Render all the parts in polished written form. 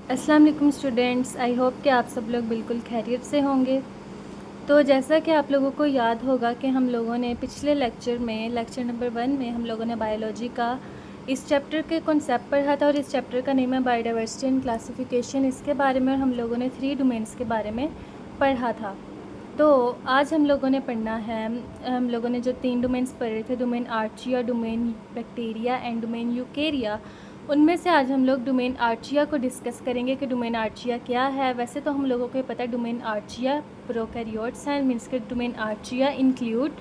अस्सलाम वालेकुम students, I hope कि आप सब लोग बिल्कुल खैरियत से होंगे। तो जैसा कि आप लोगों को याद होगा कि हम लोगों ने पिछले लेक्चर में लेक्चर नंबर 1 में हम लोगों ने बायोलॉजी का इस चैप्टर के कॉन्सेप्ट पढ़ा था और इस चैप्टर का नेम है बायोडाइवर्सिटी एंड क्लासिफिकेशन। इसके बारे में हम लोगों ने 3 डोमेन्स के बारे में पढ़ा था। तो आज हम लोगों ने पढ़ना है, हम लोगों ने जो 3 डोमेन्स पढ़े थे, domain Archaea, domain bacteria and domain Eukarya, उनमें से आज हम लोग डोमेन आर्चिया को डिस्कस करेंगे कि डोमेन आर्चिया क्या है। वैसे तो हम लोगों को पता है डोमेन आर्चिया प्रोकैरियोट्स हैं, मीन्स के domain Archaea include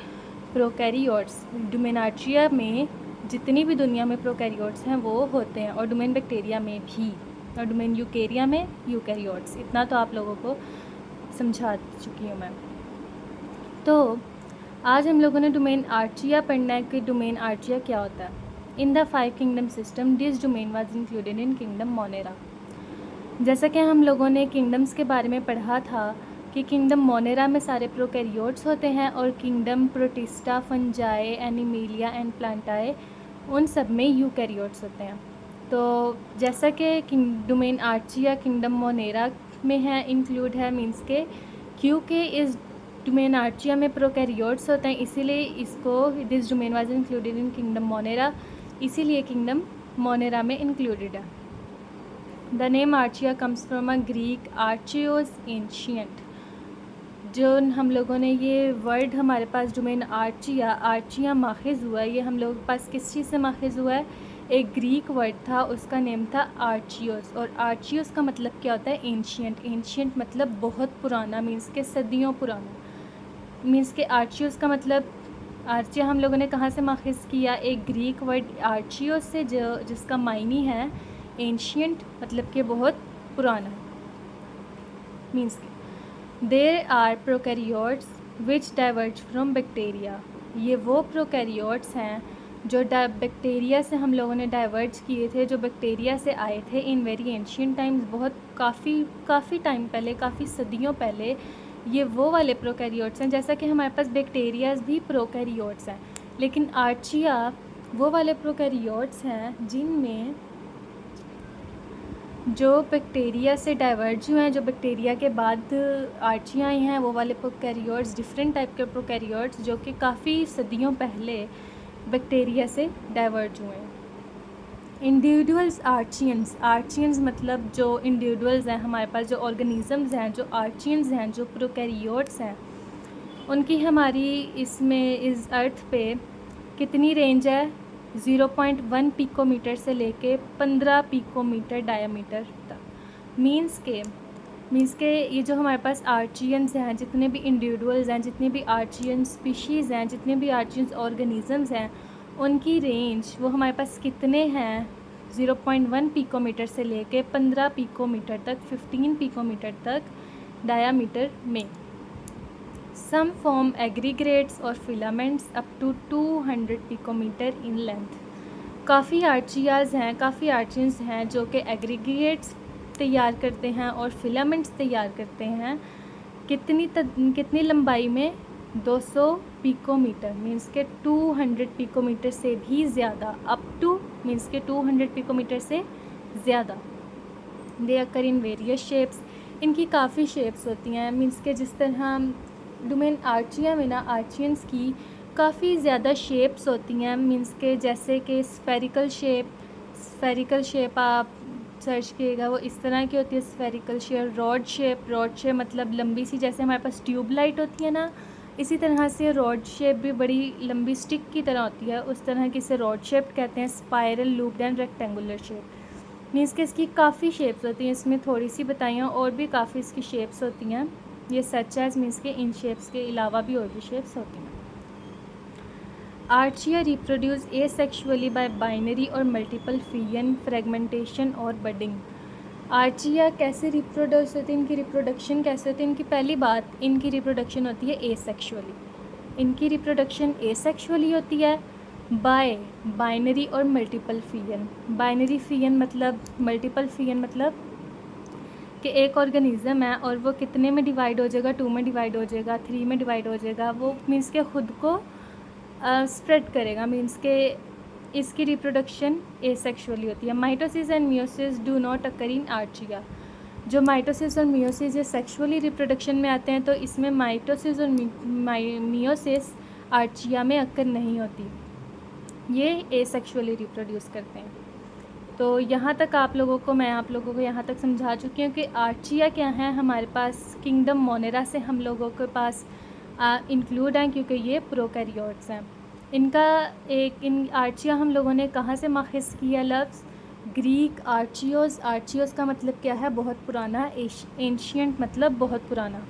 prokaryotes. Domain Archaea में जितनी भी दुनिया में प्रोकैरियोट्स हैं वो होते हैं, और डोमेन बैक्टीरिया में भी, और डोमेन यूकेरिया में यूकैरियोट्स। इतना तो आप लोगों को समझा चुकी हूँ मैं। तो आज हम लोगों ने डोमेन आर्चिया पढ़ना है कि डोमेन आर्चिया क्या होता है। In the 5 kingdom system this domain was included in kingdom Monera. जैसा कि हम लोगों ने किंगडम्स के बारे में पढ़ा था कि किंगडम मोनेरा में सारे प्रोकैरियोट्स होते हैं, और kingdom protista, fungi, animalia and प्लांटाई, उन सब में यूकैरियोट्स होते हैं। तो जैसा कि डोमेन आर्चिया किंगडम मोनेरा में है, इंक्लूड है, मीन्स के क्योंकि इस डोमेन आर्चिया में प्रोकैरियोट्स होते हैं, इसीलिए इसको this domain was included in kingdom Monera, इसीलिए किंगडम मोनेरा में इंक्लूडेड है। The name Archaea comes from a Greek archaios ancient. जो हम लोगों ने ये वर्ड हमारे पास डोमेन आर्चिया माखिज़ हुआ है, ये हम लोगों के पास किस चीज़ से माखिज़ हुआ है? एक ग्रीक वर्ड था, उसका नेम था आर्चियोस, और आर्चियोस का मतलब क्या होता है? एंशियंट। एंशियंट मतलब बहुत पुराना, मीन्स के सदियों पुराना। मीन्स के आर्चियोस का मतलब, आर्चिया हम लोगों ने कहाँ से माखिज़ किया? एक ग्रीक वर्ड आर्चियोस से, जो जिसका मायनी है एंशियंट, मतलब कि बहुत पुराना। मीन्स के there are prokaryotes which diverge from bacteria. ये वो प्रोकैरियोट्स हैं जो बैक्टीरिया से हम लोगों ने डाइवर्ज किए थे, जो बैक्टीरिया से आए थे इन वेरी एंशियंट टाइम्स, बहुत काफ़ी टाइम पहले, काफ़ी सदियों पहले। ये वो वाले प्रोकैरियोट्स हैं, जैसा कि हमारे पास बैक्टीरियाज भी प्रोकैरियोट्स हैं, लेकिन आर्चिया वो वाले प्रोकैरियोट्स हैं जिनमें जो बैक्टीरिया से डाइवर्ज हुए हैं, जो बैक्टीरिया के बाद आर्चिया आई हैं, वो वाले प्रोकैरियोट्स, डिफरेंट टाइप के प्रोकैरियोट्स जो कि काफ़ी सदियों पहले बैक्टीरिया से डाइवर्ज हुए हैं। इंडिविजुअल्स आर्चियंस मतलब जो इंडिविजुअल्स हैं हमारे पास, जो ऑर्गेनिज़म्स हैं, जो आर्चियंस हैं, जो प्रोकैरियोट्स हैं, उनकी हमारी इसमें इस अर्थ पे कितनी रेंज है? 0.1 पिकोमीटर से लेके 15 पिकोमीटर डायामीटर तक। मीन्स के ये जो हमारे पास आर्चियंस हैं, जितने भी इंडिविजुअल्स हैं, जितने भी आर्चियन स्पीशीज़ हैं, जितने भी आर्चियंस ऑर्गेनिज़म्स हैं, उनकी रेंज वो हमारे पास कितने हैं? 0.1 पिकोमीटर से लेके 15 पिकोमीटर तक, 15 पिकोमीटर तक डायामीटर में। सम फॉर्म एग्रीगेट्स और filaments up to 200 picometer in length. काफ़ी आर्चियाज़ हैं, काफ़ी आर्चियंस हैं जो कि एग्रीगेट्स तैयार करते हैं और फिलामेंट्स तैयार करते हैं। कितनी लंबाई में? 200 पिकोमीटर, मीन्स के 200 पिकोमीटर से भी ज़्यादा, अप टू मीन्स के 200 पिकोमीटर से ज़्यादा। दे अकर इन वेरियस शेप्स, इनकी काफ़ी शेप्स होती हैं। मीन्स के जिस तरह डोमेन आर्चिया में ना आर्चियंस की काफ़ी ज़्यादा शेप्स होती हैं, मीन्स के जैसे कि स्फेरिकल शेप आप सर्च किएगा, वो इस तरह की होती है स्फेरिकल शेप। रॉड शेप मतलब लंबी सी, जैसे हमारे पास ट्यूबलाइट होती है ना, इसी तरह से रॉड शेप भी बड़ी लंबी स्टिक की तरह होती है, उस तरह की इसे रॉड शेप कहते हैं। Spiral, looped and rectangular shape, means कि इसकी काफ़ी शेप्स होती हैं। इसमें थोड़ी सी बताई हैं, और भी काफ़ी इसकी शेप्स होती हैं। ये सच है, मीन्स के इन शेप्स के अलावा भी और भी शेप्स होती हैं। Archaea reproduce asexually bye binary और मल्टीपल फिलियन, फ्रेगमेंटेशन और बडिंग। आर्चिया कैसे रिप्रोड्यूस होती है? इनकी रिप्रोडक्शन कैसे होती है? इनकी पहली बात, इनकी रिप्रोडक्शन होती है एसेक्सुअली। इनकी रिप्रोडक्शन एसेक्सुअली होती है बाय बाइनरी और मल्टीपल फिलियन। बाइनरी फिलियन मतलब, मल्टीपल फिलियन मतलब कि एक ऑर्गेनिज़म है और वो कितने में डिवाइड हो जाएगा? 2 में डिवाइड हो जाएगा, 3 में डिवाइड हो जाएगा। वो मीन्स के ख़ुद को स्प्रेड करेगा, मीन्स के इसकी रिप्रोडक्शन एसेक्सुअली होती है। Mitosis and meiosis do not occur in Archaea. जो माइटोसिस और मियोसिस ये सेक्सुअली रिप्रोडक्शन में आते हैं, तो इसमें माइटोसिस और मियोसिस आर्चिया में अक्कर नहीं होती, ये एसेक्सुअली रिप्रोड्यूस करते हैं। तो यहाँ तक मैं आप लोगों को यहाँ तक समझा चुकी हूँ कि आर्चिया क्या है। हमारे पास किंगडम मोनेरा से हम लोगों के पास इंक्लूड हैं, क्योंकि ये प्रोकैरियोट्स हैं। इन आर्चिया हम लोगों ने कहाँ से माखज़ किया लफ्ज़? ग्रीक आर्चियोस। आर्चियोस का मतलब क्या है? बहुत पुराना। एंशियंट मतलब बहुत पुराना।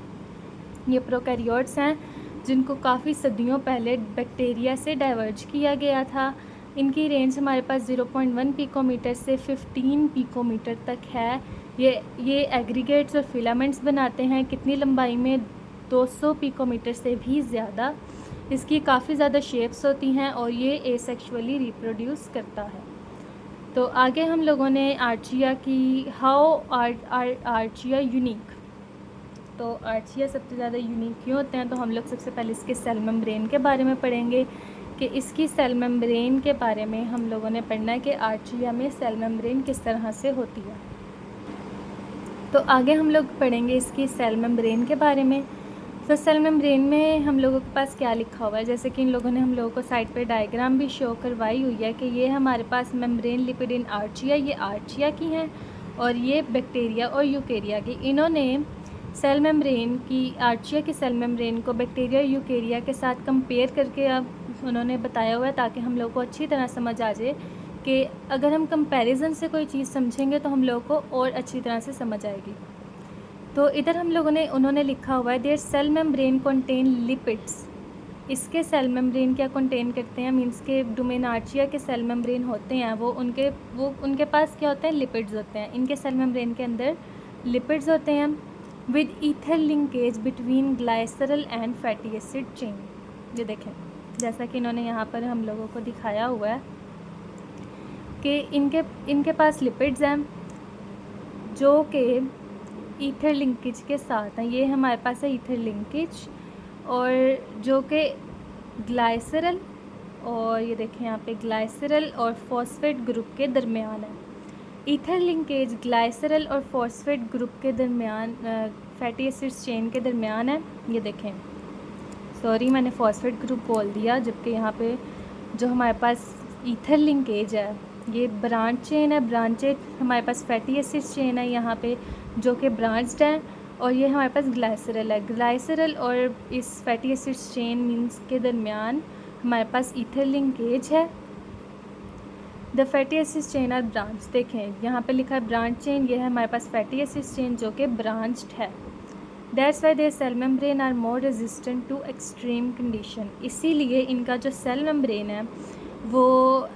ये प्रोकैरियोट्स हैं जिनको काफ़ी सदियों पहले बैक्टीरिया से डाइवर्ज किया गया था। इनकी रेंज हमारे पास 0.1 पिकोमीटर से 15 पिकोमीटर तक है। ये एग्रीगेट्स और फिलामेंट्स बनाते हैं। कितनी लंबाई में? 200 पिकोमीटर से भी ज़्यादा। इसकी काफ़ी ज़्यादा शेप्स होती हैं और ये एसेक्सुअली रिप्रोड्यूस करता है। तो आगे हम लोगों ने आर्चिया की आर्चिया यूनिक। तो आर्चिया सबसे ज़्यादा यूनिक क्यों होते हैं? तो हम लोग सबसे पहले इसके सेल मेम्ब्रेन के बारे में पढ़ेंगे कि इसकी सेल मेम्ब्रेन के बारे में हम लोगों ने पढ़ना है कि आर्चिया में सेल मेम्ब्रेन किस तरह से होती है। तो आगे हम लोग पढ़ेंगे इसकी सेल मेम्ब्रेन के बारे में। तो सेल मेम्ब्रेन में हम लोगों के पास क्या लिखा हुआ है, जैसे कि इन लोगों ने हम लोगों को साइड पे डायग्राम भी शो करवाई हुई है कि ये हमारे पास मेम्ब्रेन लिपिड इन आर्चिया, ये आर्चिया की हैं और ये बैक्टीरिया और यूकेरिया की। इन्होंने सेल मेम्ब्रेन की, आर्चिया की सेल मेम्ब्रेन को बैक्टीरिया यूकेरिया के साथ कंपेयर करके अब उन्होंने बताया हुआ है, ताकि हम लोग को अच्छी तरह समझ आ जाए कि अगर हम कंपैरिजन से कोई चीज़ समझेंगे तो हम लोग को और अच्छी तरह से समझ आएगी। तो इधर उन्होंने लिखा हुआ है their cell membrane contain lipids. इसके सेल मेम्ब्रेन क्या कंटेन करते हैं? मींस के डोमेन आर्चिया के सेल मेम्ब्रेन होते हैं वो उनके पास क्या होते हैं? लिपिड्स होते हैं। इनके सेल मेम्ब्रेन के अंदर लिपिड्स होते हैं with ether linkage between ग्लाइसरल and fatty acid chain. ये देखें, जैसा कि इन्होंने यहाँ पर हम लोगों को दिखाया हुआ है कि इनके पास लिपिड्स हैं जो कि ईथर लिंकेज के साथ हैं। ये हमारे पास है ईथर लिंकेज, और जो कि ग्लाइसरल, और ये देखें यहाँ पे ग्लाइसरल और फॉस्फेट ग्रुप के दरमियान है। ईथर लिंकेज ग्लाइसरल और फॉस्फेट ग्रुप के दरमियान, फैटी एसिड्स चेन के दरमियान है। ये देखें, सॉरी मैंने फॉस्फेट ग्रुप बोल दिया, जबकि यहाँ पे जो हमारे पास ईथर लिंकेज है ये ब्रांच चेन है। ब्रांच चेन हमारे पास फैटी एसिड्स चेन है यहाँ पे जो कि ब्रांच्ड है, और ये हमारे पास ग्लाइसरल है। ग्लाइसरल और इस फैटी एसिड्स चेन मीन्स के दरमियान हमारे पास ईथर लिंकेज है। The fatty acids chain are branch. देखें यहाँ पे लिखा है ब्रांच चेन, ये है हमारे पास फैटी एसिड्स चेन जो कि ब्रांच्ड है। That's why their cell membrane are more resistant to extreme condition. इसीलिए इनका जो सेल मेम्ब्रेन है वो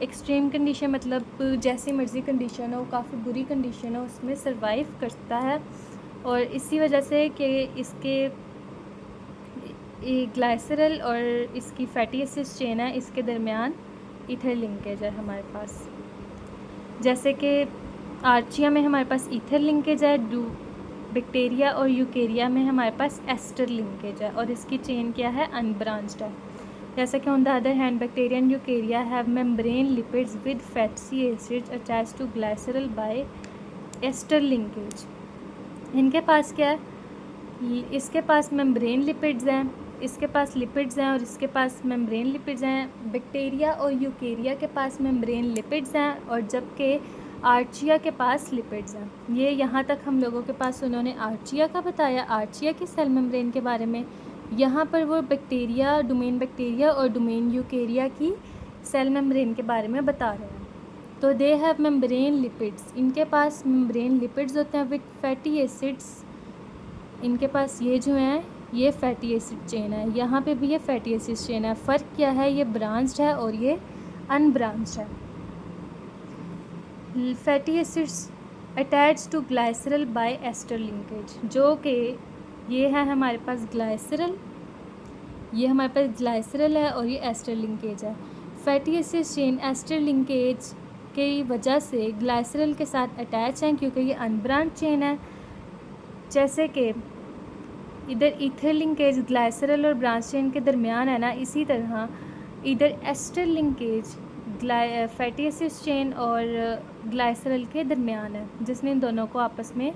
एक्सट्रीम कंडीशन मतलब जैसी मर्ज़ी कंडीशन हो, काफ़ी बुरी कंडीशन हो, उसमें सर्वाइव करता है। और इसी वजह से कि इसके ग्लाइसरल और इसकी फैटी एसिड्स चेन है, इसके दरमियान ईथर लिंकेज है हमारे पास। जैसे कि आर्चिया में हमारे पास ईथर लिंकेज है, बैक्टीरिया और यूकेरिया में हमारे पास एस्टर लिंकेज है, और इसकी चेन क्या है? अनब्रांच्ड है। जैसा कि on the other hand bacteria and eukarya have membrane lipids with fatty acids attached to glycerol by ester linkage. इनके पास क्या है? इसके पास मेम्ब्रेन लिपिड्स हैं, इसके पास लिपिड्स हैं और इसके पास मेम्ब्रेन लिपिड्स हैं। बैक्टीरिया और यूकेरिया के पास मेम्ब्रेन लिपिड्स हैं, और जबकि आर्चिया के पास लिपिड्स हैं। ये यहाँ तक हम लोगों के पास उन्होंने आर्चिया का बताया, आर्चिया की सेल मेम्ब्रेन के बारे में। यहाँ पर वो बैक्टीरिया, डोमेन बैक्टीरिया और डोमेन यूकेरिया की सेल मेम्ब्रेन के बारे में बता रहे हैं। तो दे हैव मेम्ब्रेन लिपिड्स। इनके पास मेम्ब्रेन लिपिड्स होते हैं विद फैटी एसिड्स। इनके पास ये जो हैं ये फैटी एसिड चेन है, यहाँ पे भी ये फैटी एसिड चेन है। फ़र्क क्या है? ये ब्रांच्ड है और ये अनब्रांच्ड है। Fatty acids attached to glycerol by ester linkage, जो कि ये है हमारे पास ग्लाइसरल, ये हमारे पास ग्लाइसरल है और ये एस्टर लिंकेज है। Fatty acid chain ester linkage की वजह से ग्लाइसरल के साथ अटैच हैं क्योंकि ये अनब्रांच चेन है। जैसे कि इधर ईथर लिंकेज ग्लाइसरल और ब्रांच चेन के दरमियान है ना, इसी तरह इधर ester linkage fatty acid chain और ग्लाइसरल के दरमियान है, जिसने इन दोनों को आपस में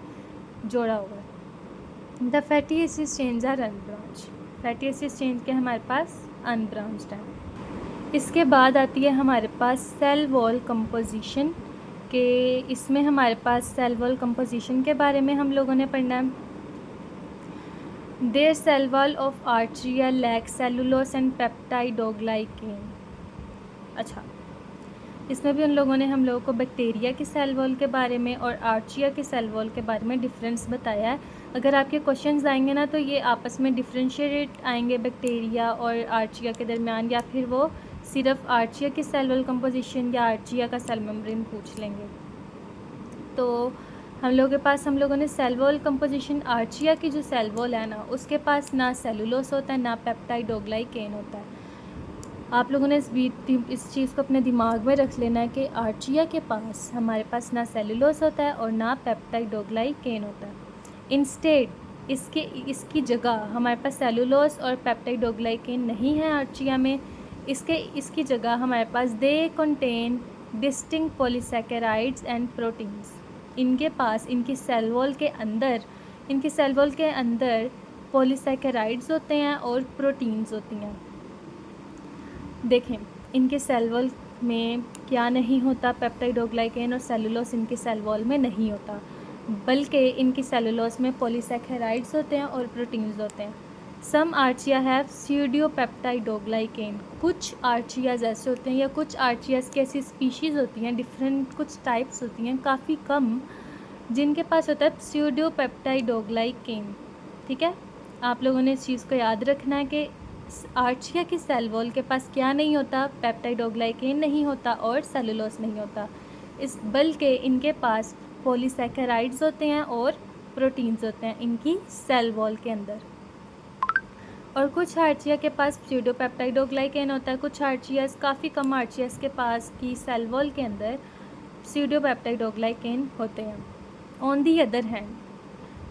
जोड़ा हुआ है। The fatty acid chains are unbranched, fatty acid chain के हमारे पास अनब्रांच्ड है। इसके बाद आती है हमारे पास सेल वॉल कंपोजिशन, के इसमें हमारे पास सेल वॉल कंपोजिशन के बारे में हम लोगों ने पढ़ना है। Their cell wall of Archaea lack cellulose and peptidoglycan. अच्छा, इसमें भी उन लोगों ने हम लोगों को बैक्टीरिया की सेल वॉल के बारे में और आर्चिया की सेल वॉल के बारे में डिफरेंस बताया है। अगर आपके क्वेश्चंस आएंगे ना, तो ये आपस में डिफरेंशिएट आएंगे बैक्टीरिया और आर्चिया के दरमियान, या फिर वो सिर्फ आर्चिया की सेल वॉल कंपोजिशन या आर्चिया का सेल मेम्ब्रेन पूछ लेंगे। तो हम लोगों ने सेल वॉल कंपोजिशन, आर्चिया की जो सेल वॉल है ना, उसके पास ना सेलुलोस होता है ना पेप्टाइडोग्लाइकेन होता है। आप लोगों ने इस चीज़ को अपने दिमाग में रख लेना है कि आर्चिया के पास हमारे पास ना सेलुलोस होता है और ना पेप्टाइडोग्लाइकेन होता है। इंस्टेड इसकी जगह हमारे पास सेलुलोस और पेप्टाइडोग्लाइकेन नहीं है आर्चिया में। इसकी जगह हमारे पास they contain distinct polysaccharides and proteins. इनके पास इनकी सेल वॉल के अंदर पॉलीसैकेराइड्स होते हैं और प्रोटीन्स होती हैं। देखें, इनके सेल वॉल में क्या नहीं होता, पेप्टाइडोग्लाइकेन और सेलुलोस इनकी सेल वॉल में नहीं होता, बल्कि इनकी सेलुलोस में पॉलीसैकेराइड्स होते हैं और प्रोटीन्स होते हैं। सम आर्चिया हैव स्यूडोपेप्टाइडोग्लाइकेन। कुछ आर्चियाज ऐसे होते हैं या कुछ आर्चियाज की ऐसी स्पीशीज़ होती हैं, डिफरेंट कुछ टाइप्स होती हैं, काफ़ी कम, जिनके पास होता है स्यूडोपेप्टाइडोग्लाइकेन। ठीक है, आप लोगों ने इस चीज़ को याद रखना है कि आर्चिया की सेल वॉल के पास क्या नहीं होता, पेप्टाइडोग्लाइकेन नहीं होता और सेलुलोस नहीं होता, बल्कि इनके पास पॉलीसैकेराइड्स होते हैं और प्रोटीन्स होते हैं इनकी सेल वॉल के अंदर। और कुछ आर्चिया के पास स्यूडोपेप्टाइडोग्लाइकेन होता है, कुछ आर्चियास, काफ़ी कम आर्चियास के पास की सेल वॉल के अंदर स्यूडोपेप्टाइडोग्लाइकेन होते हैं। ऑन दी अदर हैंड,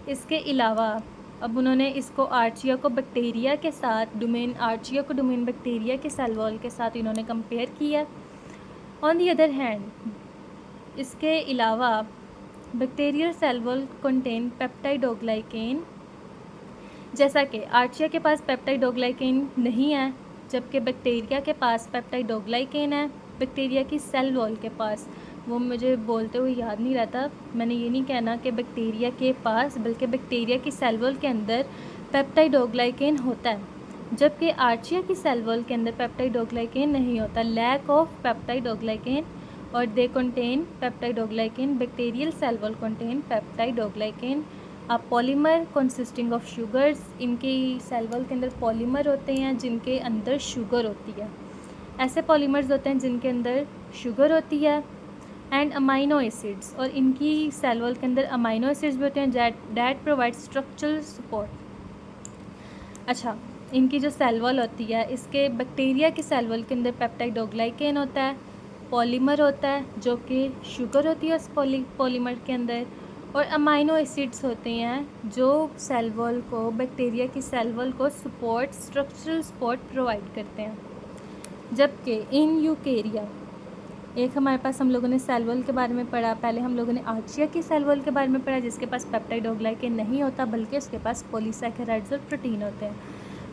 इसके अलावा अब उन्होंने इसको आर्चिया को बैक्टीरिया के साथ डोमेन बैक्टीरिया के सेल वॉल के साथ इन्होंने कंपेयर किया। ऑन दी अदर हैंड, इसके अलावा bacterial cell wall contain peptidoglycan, जैसा कि आर्चिया के पास पेप्टाइडोग्लाइकेन नहीं है, जबकि बैक्टीरिया के पास पेप्टाइडोग्लाइकेन है। बैक्टीरिया की सेल वॉल के पास, वो मुझे बोलते हुए याद नहीं रहता, मैंने ये नहीं कहना कि बैक्टीरिया के पास, बल्कि बैक्टीरिया की सेल वॉल के अंदर पेप्टाइडोग्लाइकेन होता है, जबकि आर्चिया की सेल वॉल के अंदर पेप्टाइडोग्लाइकेन नहीं होता। लैक ऑफ पेप्टाइडोग्लाइकेन और they contain peptidoglycan. Bacterial cell wall contain peptidoglycan. अब पॉलीमर कंसिस्टिंग ऑफ शुगर्स, इनकी सेल वॉल के अंदर पॉलीमर होते हैं जिनके अंदर शुगर होती है। ऐसे पॉलीमर्स होते हैं जिनके अंदर शुगर होती है। एंड अमाइनो एसिड्स, और इनकी सेल वॉल के अंदर अमाइनो एसिड्स भी होते हैं दैट प्रोवाइड स्ट्रक्चरल सपोर्ट। अच्छा, इनकी जो सेल वॉल होती है, इसके बैक्टीरिया की सेल वॉल के अंदर पेप्टाइडोग्लाइकेन होता है, पॉलीमर होता है जो कि शुगर होती है उस पॉलीमर के अंदर, और अमाइनो एसिड्स होते हैं जो सेल वॉल को, बैक्टीरिया की सेल वॉल को स्ट्रक्चरल सपोर्ट प्रोवाइड करते हैं। जबकि इन यूकेरिया, एक हमारे पास हम लोगों ने सेल वॉल के बारे में पढ़ा, पहले हम लोगों ने आर्चिया की सेल वॉल के बारे में पढ़ा जिसके पास पेप्टाइडोग्लाइकेन नहीं होता, बल्कि उसके पास पॉलीसैकेराइड्स और प्रोटीन होते हैं।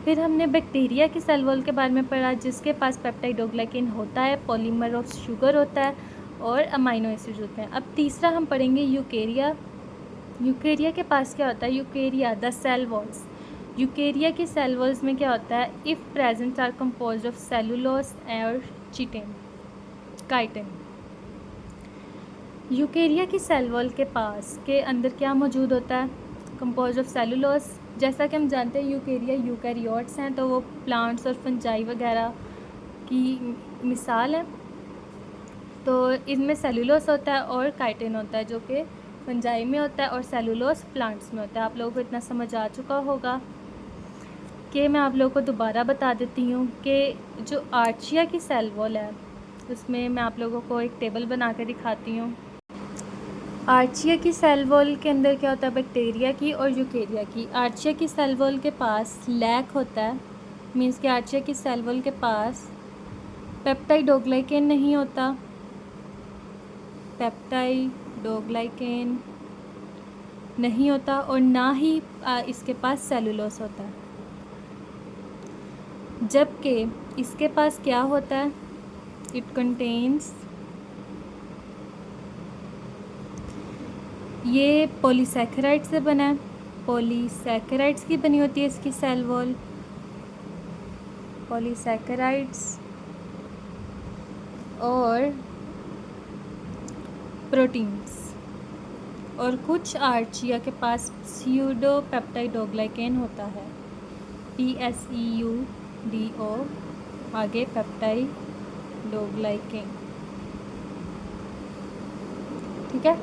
फिर हमने बैक्टीरिया की सेल वॉल के बारे में पढ़ा जिसके पास पेप्टाइडोग्लाइकेन होता है, पॉलीमर ऑफ शुगर होता है और अमाइनो एसिड्स होते हैं। अब तीसरा हम पढ़ेंगे यूकेरिया। यूकेरिया के पास क्या होता है? Eukarya the cell walls, eukarya की सेल वॉल्स में क्या होता है? If present are composed of cellulose और काइटिन। यूकेरिया की सेल वॉल के अंदर क्या मौजूद होता है? Composed of cellulose. जैसा कि हम जानते हैं यूकेरिया यूकैरियोट्स हैं, तो वो प्लांट्स और फंजाई वगैरह की मिसाल है। तो इनमें सेलुलोस होता है और काइटिन होता है, जो कि फंजाई में होता है और सेलुलोस प्लांट्स में होता है। आप लोगों को इतना समझ आ चुका होगा कि मैं आप लोगों को दोबारा बता देती हूँ कि जो आर्चिया की सेल वॉल है उसमें मैं आप लोगों को एक टेबल बना के दिखाती हूँ। आर्चिया की सेल वॉल के अंदर क्या होता है? बैक्टीरिया की और यूकेरिया की। आर्चिया की सेल वॉल के पास लैक होता है, मीन्स कि आर्चिया की सेल वॉल के पास पेप्टाइडोग्लाइकेन नहीं होता, पेप्टाइडोग्लाइकेन नहीं होता और ना ही इसके पास सेलुलोस होता है। जबकि इसके पास क्या होता है, इट कंटेन्स, ये पॉलीसैकेराइड से बना है, पॉलीसैकेराइड्स की बनी होती है इसकी सेल वॉल, पॉलीसैकेराइड्स और प्रोटीन्स। और कुछ आर्चिया के पास स्यूडो पेप्टाइडोग्लाइकेन होता है, PSEUDO, आगे पेप्टाइडोग्लाइकेन। ठीक है,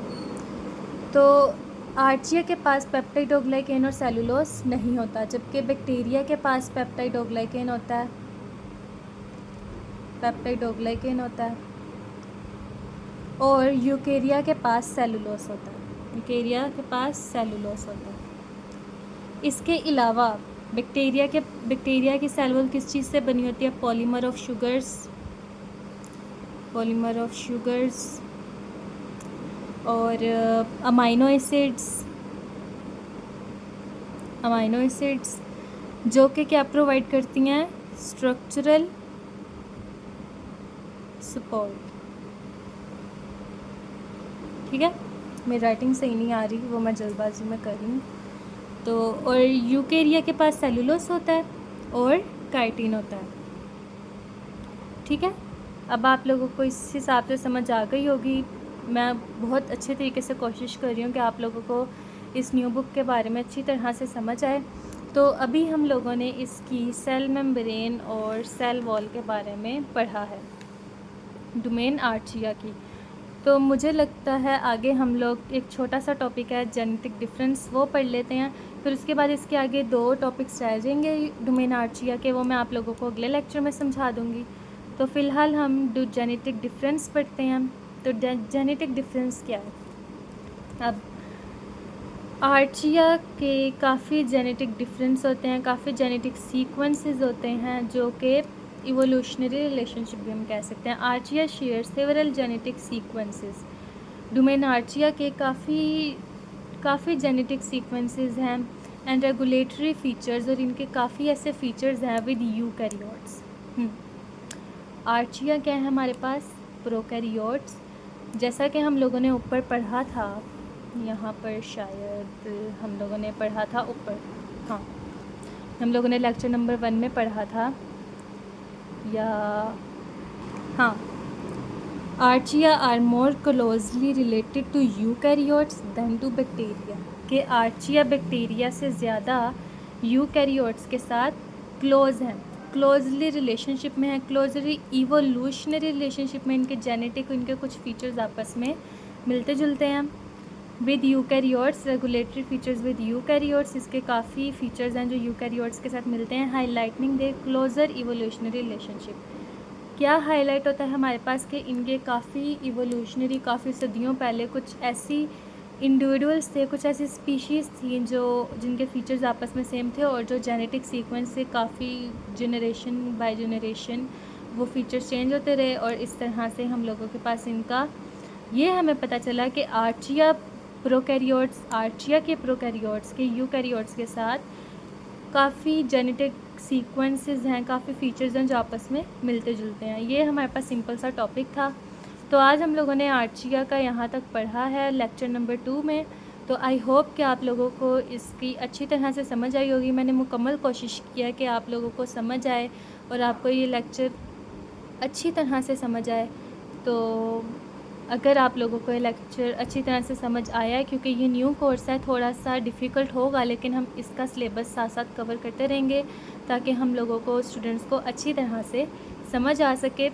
तो आर्चिया के पास पेप्टाइडोग्लाइकेन और सेलुलोस नहीं होता, जबकि बैक्टीरिया के पास पेप्टाइडोग्लाइकेन होता है, पेप्टाइडोग्लाइकेन होता है, और यूकेरिया के पास सेलुलोस होता है, यूकेरिया के पास सेलुलोस होता है। इसके अलावा बैक्टीरिया की सेल वॉल किस चीज़ से बनी होती है, पॉलीमर ऑफ शुगर्स और अमाइनो एसिड्स जो कि क्या प्रोवाइड करती हैं, स्ट्रक्चरल सपोर्ट। ठीक है, मेरी राइटिंग सही नहीं आ रही, वो मैं जल्दबाजी में कर रही हूँ। तो और यूकेरिया के पास सेलुलोस होता है और काइटिन होता है। ठीक है, अब आप लोगों को इस हिसाब से समझ आ गई होगी। मैं बहुत अच्छे तरीके से कोशिश कर रही हूँ कि आप लोगों को इस न्यू बुक के बारे में अच्छी तरह से समझ आए। तो अभी हम लोगों ने इसकी सेल मेम्ब्रेन और सेल वॉल के बारे में पढ़ा है, डोमेन आर्चिया की। तो मुझे लगता है आगे हम लोग एक छोटा सा टॉपिक है जेनेटिक डिफरेंस, वो पढ़ लेते हैं। फिर उसके बाद इसके आगे 2 टॉपिक्स रह जाएंगे डोमेन आर्चिया के, वो मैं आप लोगों को अगले लेक्चर में समझा दूँगी। तो फ़िलहाल हम जेनेटिक डिफरेंस पढ़ते हैं। तो जेनेटिक डिफरेंस क्या है? अब आर्चिया के काफ़ी जेनेटिक डिफरेंस होते हैं, काफ़ी जेनेटिक सीक्वेंसेस होते हैं, जो कि इवोल्यूशनरी रिलेशनशिप भी हम कह सकते हैं। Archaea share several genetic sequences, domain Archaea के काफ़ी जेनेटिक सीक्वेंसेस हैं एंड रेगुलेटरी फीचर्स, और इनके काफ़ी ऐसे फीचर्स हैं विद यूकैरियोट्स। आर्चिया क्या है हमारे पास, प्रोकैरियोट्स, जैसा कि हम लोगों ने ऊपर पढ़ा था, यहाँ पर शायद हम लोगों ने पढ़ा था ऊपर, हाँ हम लोगों ने लेक्चर नंबर 1 में पढ़ा था, या हाँ, Archaea are more closely related to eukaryotes than to bacteria, कि आर्चिया बैक्टीरिया से ज़्यादा यूकैरियोट्स के साथ क्लोज हैं, क्लोजली रिलेशनशिप में है, क्लोजली इवोल्यूशनरी रिलेशनशिप में। इनके जेनेटिक, इनके कुछ फीचर्स आपस में मिलते जुलते हैं। With eukaryotes, regulatory features with eukaryotes, इसके काफ़ी फीचर्स हैं जो यूकैरियोट्स के साथ मिलते हैं। हाईलाइटिंग दे क्लोजर इवोल्यूशनरी रिलेशनशिप, क्या हाईलाइट होता है हमारे पास कि इनके काफ़ी इवोल्यूशनरी, काफ़ी सदियों पहले कुछ ऐसी इंडिविजुअल्स थे, कुछ ऐसी स्पीशीज़ थी जिनके फीचर्स आपस में सेम थे, और जो जेनेटिक सीक्वेंस से काफ़ी जनरेशन बाय जनरेशन वो फीचर्स चेंज होते रहे, और इस तरह से हम लोगों के पास इनका ये हमें पता चला कि आर्चिया के प्रोकैरियोट्स के यूकैरियोट्स के साथ काफ़ी जेनेटिक सीक्वेंसेस हैं, काफ़ी फीचर्स हैं जो आपस में मिलते जुलते हैं। ये हमारे पास सिंपल सा टॉपिक था। तो आज हम लोगों ने आर्चिया का यहाँ तक पढ़ा है लेक्चर नंबर 2 में। तो आई होप कि आप लोगों को इसकी अच्छी तरह से समझ आई होगी। मैंने मुकम्मल कोशिश किया कि आप लोगों को समझ आए और आपको ये लेक्चर अच्छी तरह से समझ आए। तो अगर आप लोगों को ये लेक्चर अच्छी तरह से समझ आया है, क्योंकि ये न्यू कोर्स है, थोड़ा सा डिफ़िकल्ट होगा, लेकिन हम इसका सिलेबस साथ साथ कवर करते रहेंगे ताकि हम लोगों को, स्टूडेंट्स को अच्छी तरह से समझ आ सके।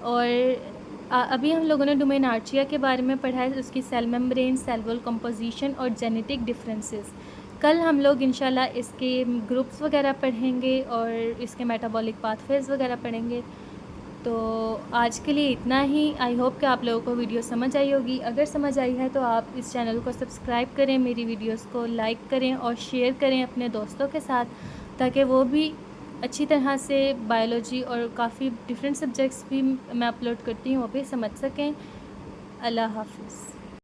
और अभी हम लोगों ने डोमेन आर्चिया के बारे में पढ़ा है, उसकी cell membrane, cell wall composition और जेनेटिक डिफरेंसेस। कल हम लोग इंशाल्लाह इसके ग्रुप्स वगैरह पढ़ेंगे और इसके मेटाबॉलिक पाथवेज वगैरह पढ़ेंगे। तो आज के लिए इतना ही। आई होप कि आप लोगों को वीडियो समझ आई होगी। अगर समझ आई है तो आप इस चैनल को सब्सक्राइब करें, मेरी वीडियोस को लाइक करें और शेयर करें अपने दोस्तों के साथ, ताकि वो भी अच्छी तरह से बायोलॉजी और काफ़ी डिफरेंट सब्जेक्ट्स भी मैं अपलोड करती हूँ वो भी समझ सकें। अल्लाह हाफ़िज़।